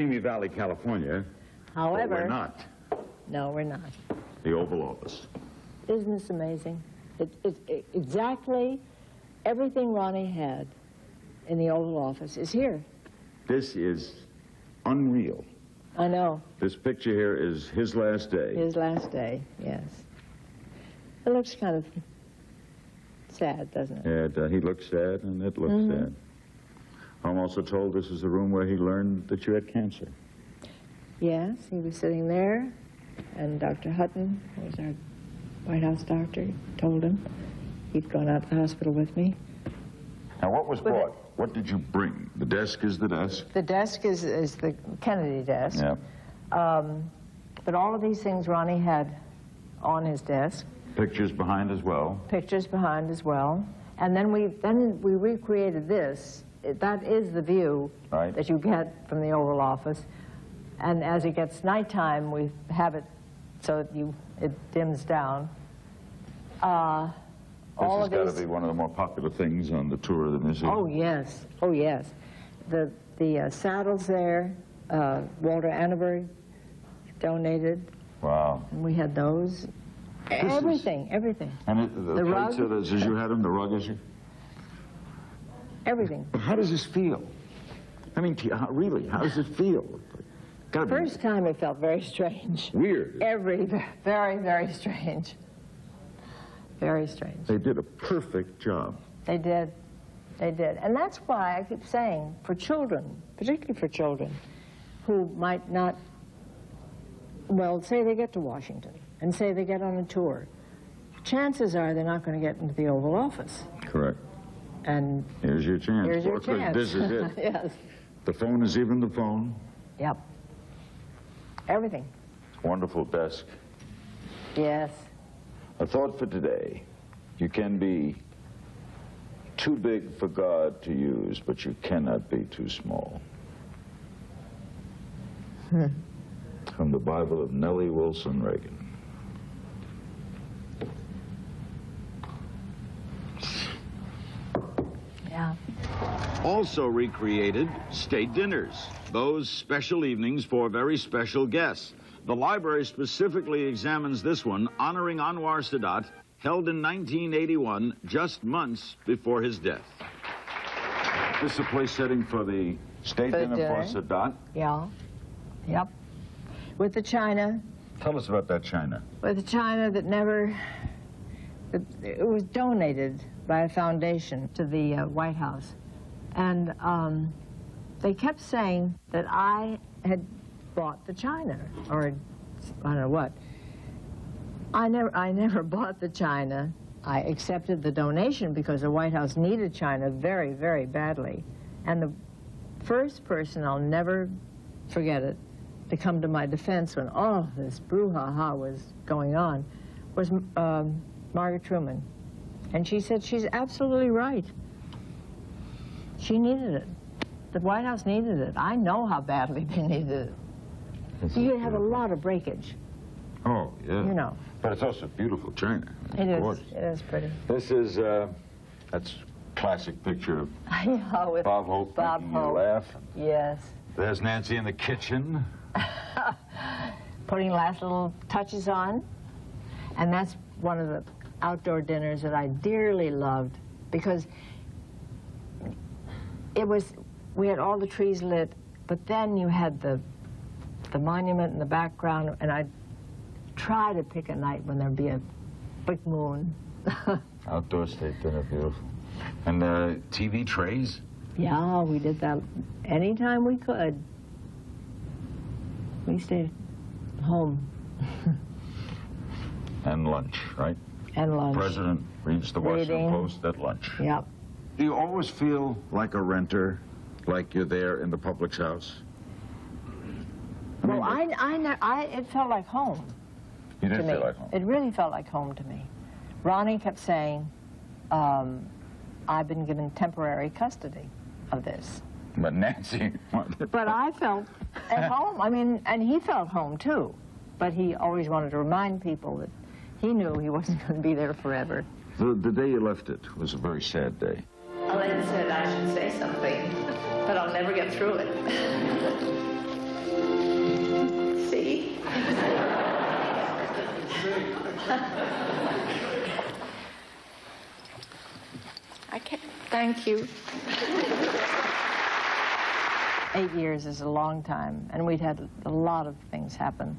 Simi Valley, California. However, but we're not. No, we're not. The Oval Office. Isn't this amazing? It exactly everything Ronnie had in the Oval Office is here. This is unreal. I know. This picture here is his last day. His last day, yes. It looks kind of sad, doesn't it? And he looks sad, and it looks sad. I'm also told this is the room where he learned that you had cancer. Yes, he was sitting there, and Dr. Hutton, who was our White House doctor, told him. He'd gone out to the hospital with me. Now, what was brought? What did you bring? The desk is the desk? The desk is the Kennedy desk. Yeah. But all of these things Ronnie had on his desk. Pictures behind as well. Pictures behind as well. And then we recreated this. That is the view that you get from the Oval Office. And as it gets nighttime, we have it so that it dims down. This has got to be one of the more popular things on the tour of the museum. Oh, yes. Oh, yes. The saddles there, Walter Annenberg donated. Wow. And we had those. Everything. And the plates rug? as you had them, the rug is you? Everything. How does this feel? I mean, really, how does it feel? First time it felt very strange. Weird. Very, very strange. Very strange. They did a perfect job. They did. They did. And that's why I keep saying, for children, particularly for children, who might not, well, say they get to Washington, and say they get on a tour, chances are they're not going to get into the Oval Office. Correct. And here's your chance. Here's your chance. This is it. Yes. The phone is even the phone. Yep. Everything. Wonderful desk. Yes. A thought for today. You can be too big for God to use, but you cannot be too small. From the Bible of Nellie Wilson Reagan. Yeah. Also recreated state dinners, those special evenings for very special guests. The library specifically examines this one, honoring Anwar Sadat, held in 1981, just months before his death. This is a place setting for the state dinner for Sadat. Yeah. Yep. With the china. Tell us about that china. With the china that never, it was donated by a foundation to the White House. And they kept saying that I had bought the china, or I don't know what. I never bought the china. I accepted the donation because the White House needed china very, very badly. And the first person, I'll never forget it, to come to my defense when all this brouhaha was going on, was Margaret Truman. And she said, she's absolutely right. She needed it. The White House needed it. I know how badly they needed it. You have a lot of breakage. Oh, yeah. You know. But it's also beautiful china. It is. It is pretty. This is, that's classic picture of Yeah, with Bob Hope Bob making you Hope. laugh. Yes. There's Nancy in the kitchen. Putting last little touches on. And that's one of the outdoor dinners that I dearly loved, because it was, we had all the trees lit, but then you had the monument in the background, and I'd try to pick a night when there'd be a big moon. Outdoor state dinner, beautiful. And TV trays? Yeah, we did that anytime we could. We stayed home. And lunch, right? And lunch. President reads the Washington Reading. Post at lunch. Yep. Do you always feel like a renter, like you're there in the public's house? Well, it felt like home. You did to me. feel like home. It really felt like home to me. Ronnie kept saying, I've been given temporary custody of this. But Nancy... But I felt at home. I mean, and he felt home, too. But he always wanted to remind people that he knew he wasn't going to be there forever. The day you left it was a very sad day. Elaine said I should say something, but I'll never get through it. I can't. Thank you. 8 years is a long time, and we'd had a lot of things happen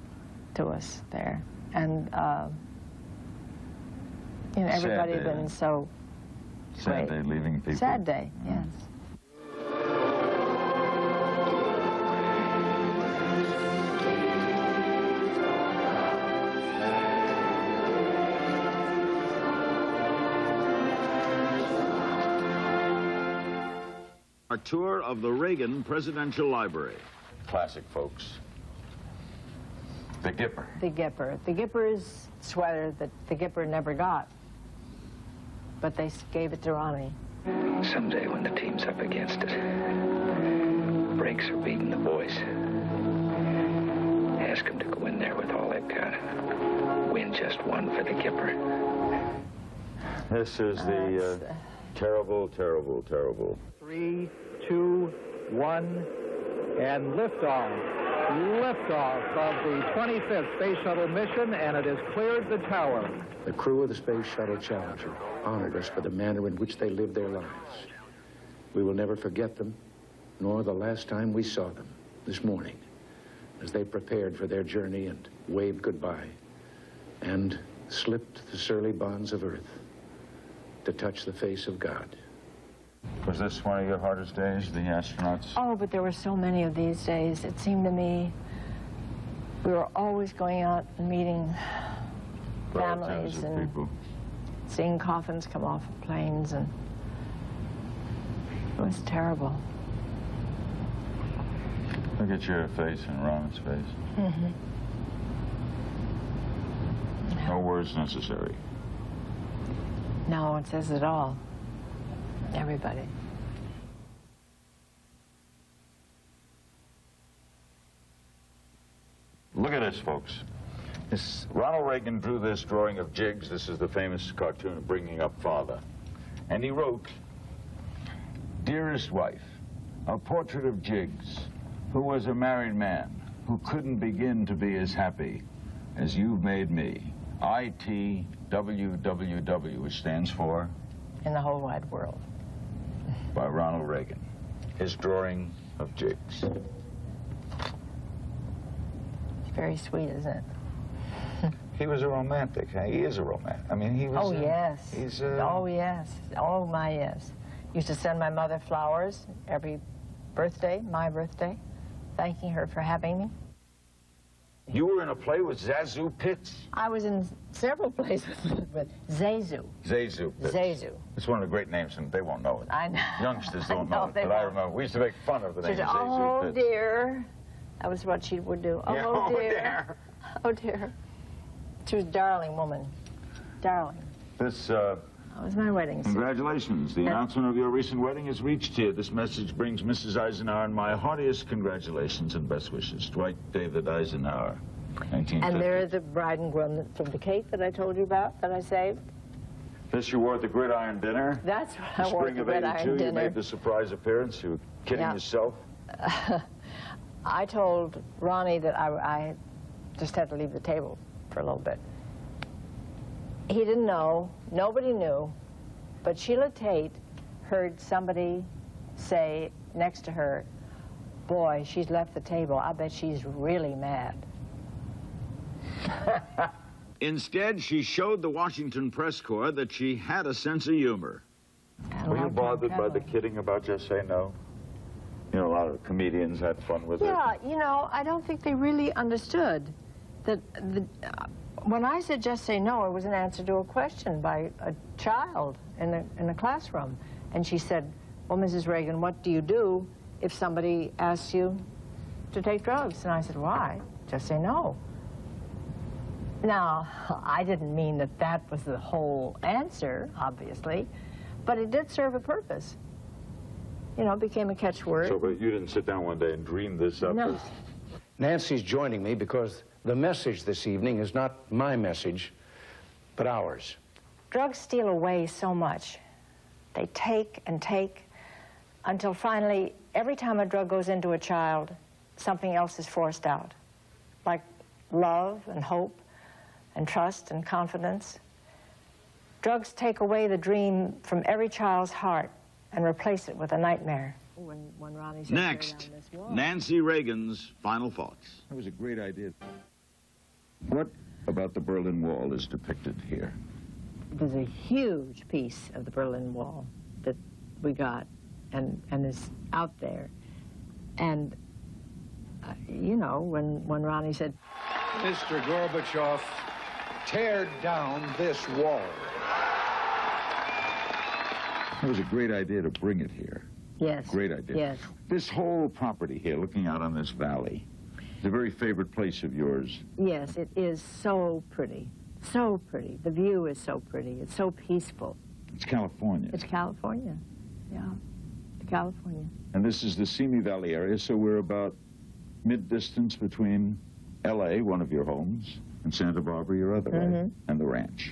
to us there. And, you know, everybody had been so Sad great. day leaving people. Sad day, yes. Our tour of the Reagan Presidential Library. Classic, folks. The Gipper. The Gipper. The Gipper's sweater that the Gipper never got, but they gave it to Ronnie. Someday when the team's up against it, brakes are beating the boys. Ask them to go in there with all they've got. Win just one for the Gipper. This is the terrible, terrible, terrible. 3, 2, 1, and liftoff. Liftoff of the 25th Space Shuttle mission, and it has cleared the tower. The crew of the Space Shuttle Challenger honored us for the manner in which they lived their lives. We will never forget them, nor the last time we saw them, this morning, as they prepared for their journey and waved goodbye, and slipped the surly bonds of Earth to touch the face of God. Was this one of your hardest days, the astronauts? Oh, but there were so many of these days. It seemed to me we were always going out and meeting Relatives families of and people. seeing coffins come off of planes, and it was terrible. Look at your face and Ron's face. Mm-hmm. No words necessary. No, it says it all. Everybody. Look at this, folks. Ronald Reagan drew this drawing of Jiggs. This is the famous cartoon of Bringing Up Father. And he wrote, "Dearest wife, a portrait of Jiggs, who was a married man, who couldn't begin to be as happy as you've made me. ITWWW, which stands for?" In the whole wide world. By Ronald Reagan. His drawing of Jiggs. It's very sweet, isn't it? He was a romantic. He is a romantic. I mean, he was... Oh, yes. He's Oh, yes. Oh, my, yes. Used to send my mother flowers every birthday, my birthday, thanking her for having me. You were in a play with Zazu Pitts. I was in several places with Zazu. Zazu Pitts. Zazu. It's one of the great names, and they won't know it. I know. Youngsters don't know it, they but I won't. remember. We used to make fun of the name She'd say, Zazu "Oh, Pitts. dear." That was what she would do. Oh, Yeah, oh, oh, dear. dear. Oh, dear. She was a darling woman. Darling. This, That was my wedding. congratulations. The announcement of your recent wedding has reached here. This message brings Mrs. Eisenhower and my heartiest congratulations and best wishes. Dwight David Eisenhower, 1950. And there's the bride and groom from the cake that I told you about, that I saved. This you wore at the Gridiron Dinner. That's what I wore at Spring the of Gridiron '82, you Dinner. made the surprise appearance. You were kidding Yeah. yourself. I told Ronnie that I just had to leave the table for a little bit. He didn't know, nobody knew, but Sheila Tate heard somebody say next to her, "Boy, she's left the table. I bet she's really mad." Instead, she showed the Washington press corps that she had a sense of humor. Had a Were you long time bothered by the traveling. kidding about Just Say No? You know, a lot of comedians had fun with it. Yeah, you know, I don't think they really understood that when I said "just say no," it was an answer to a question by a child in a classroom. And she said, "Well, Mrs. Reagan, what do you do if somebody asks you to take drugs?" And I said, "Why? Just say no." Now, I didn't mean that that was the whole answer, obviously, but it did serve a purpose. You know, it became a catchword. So, but you didn't sit down one day and dream this up? No. as- Nancy's joining me because the message this evening is not my message, but ours. Drugs steal away so much. They take and take until finally, every time a drug goes into a child, something else is forced out, like love and hope. and trust and confidence. Drugs take away the dream from every child's heart and replace it with a nightmare. When Ronnie said, Next, Nancy Reagan's final thoughts. That was a great idea. What about the Berlin Wall is depicted here? There's a huge piece of the Berlin Wall that we got and is out there. And, you know, when Ronnie said, Mr. Gorbachev, tear down this wall. It was a great idea to bring it here. yes. Great idea. Yes. This whole property here, looking out on this valley, is a very favorite place of yours. Yes, it is so pretty. So pretty. The view is so pretty. It's so peaceful. It's California. It's California. Yeah. California. And this is the Simi Valley area, so we're about mid-distance between L.A., one of your homes, and Santa Barbara, your other, right? And the ranch.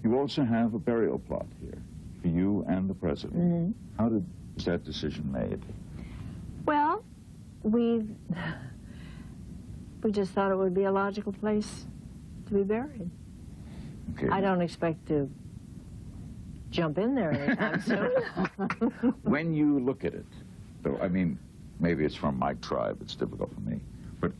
You also have a burial plot here for you and the president. How was that decision made? Well, we just thought it would be a logical place to be buried. Okay. I don't expect to jump in there anytime soon. When you look at it, though, I mean, maybe it's from my tribe, it's difficult for me, but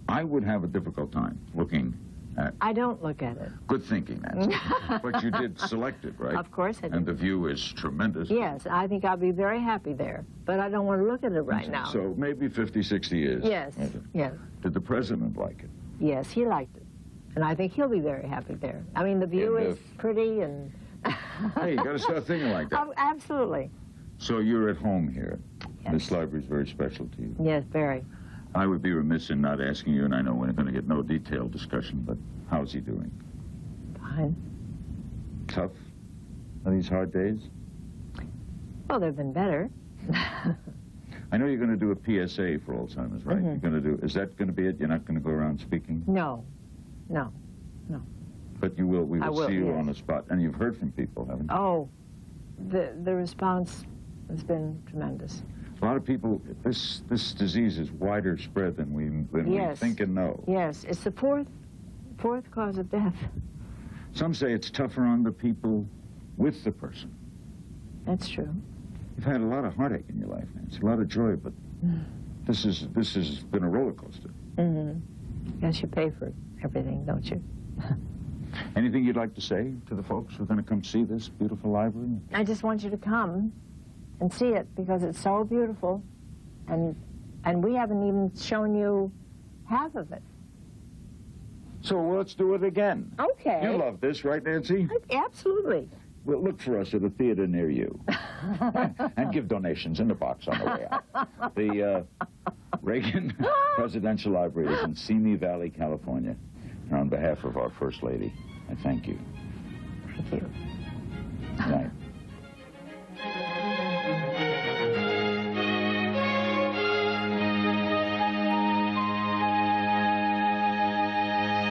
I would have a difficult time looking at... I don't look at it. Good thinking, Nancy. But you did select it, right? Of course I did. And the view is tremendous. Yes, I think I'll be very happy there, but I don't want to look at it right now. So maybe 50, 60 years. Yes, yes. Did the president like it? Yes, he liked it. And I think he'll be very happy there. I mean, the view And is pretty and... Hey, you got to start thinking like that. Oh, absolutely. So you're at home here. Yes. This library is very special to you. Yes, very. I would be remiss in not asking you, and I know we're going to get no detailed discussion, but how's he doing? Fine. Tough? Are these hard days? Well, they've been better. I know you're going to do a PSA for Alzheimer's, right? You're going to do. Is that going to be it? You're not going to go around speaking? No, no. But you will. We I will will, see you yes. on the spot, and you've heard from people, haven't you? Oh, the response has been tremendous. A lot of people. This disease is wider spread than we Yes. think and know. Yes, it's the fourth cause of death. Some say it's tougher on the people with the person. That's true. You've had a lot of heartache in your life, Nancy. A lot of joy, but this has been a roller coaster. Yes, you pay for everything, don't you? Anything you'd like to say to the folks who are going to come see this beautiful library? I just want you to come and see it because it's so beautiful, and we haven't even shown you half of it. So let's do it again. Okay. You love this, right, Nancy? Absolutely. Well, look for us at a theater near you. And give donations in the box on the way out. The Reagan Presidential Library is in Simi Valley, California. And on behalf of our First Lady, I thank you. Thank you. Good night.